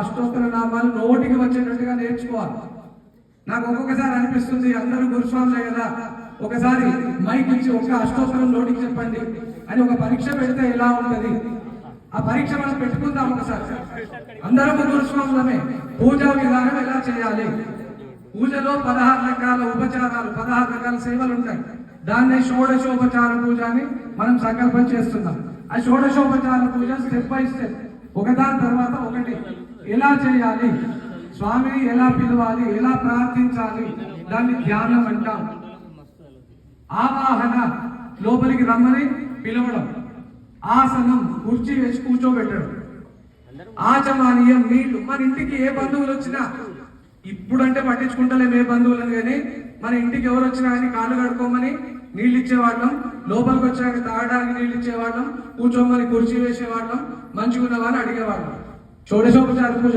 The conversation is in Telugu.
అష్టోత్తర నామాలు నోటికి వచ్చేటట్టుగా నేర్చుకోవాలి. నాకు ఒక్కొక్కసారి అనిపిస్తుంది అందరూ గురుస్వాములే కదా, ఒకసారి మైక్ ఇచ్చి ఒక అష్టోత్తరం నోటికి చెప్పండి అని ఒక పరీక్ష పెడితే ఎలా ఉంటది, ఆ పరీక్ష మనం పెట్టుకుందాం ఒకసారి. అందరం గురుస్వాములమే. పూజా విధానం ఎలా చేయాలి, పూజలో 16 రకాల ఉపచారాలు 16 రకాల సేవలు ఉంటాయి. దాన్నే షోడశోపచార పూజ అని మనం సంకల్పం చేస్తున్నాం. ఆ షోడశోపచార పూజ స్టెప్ బై స్టెప్, ఒకదాని తర్వాత ఒకటి ఎలా చేయాలి, స్వామిని ఎలా పిలవాలి, ఎలా ప్రార్థించాలి, దాన్ని ధ్యానం అంటాం. ఆవాహన, లోపలికి రమ్మని పిలవడం. ఆసనం, కుర్చీ వేసి కూర్చోబెట్టడం. ఆచమానీయం, నీళ్లు. మన ఇంటికి ఏ బంధువులు వచ్చినా, ఇప్పుడంటే పట్టించుకుంటలేము ఏ బంధువులను, కానీ మన ఇంటికి ఎవరు వచ్చినా కానీ కాళ్ళు కడుక్కోమని నీళ్ళు ఇచ్చేవాళ్ళం, లోపలికి వచ్చాక తాగడానికి నీళ్ళు ఇచ్చేవాళ్ళం, కూర్చోమని కుర్చీ వేసేవాళ్ళం, మంచిగా ఉన్నవాళ్ళని అడిగేవాళ్ళం. షోడశోపచార పూజ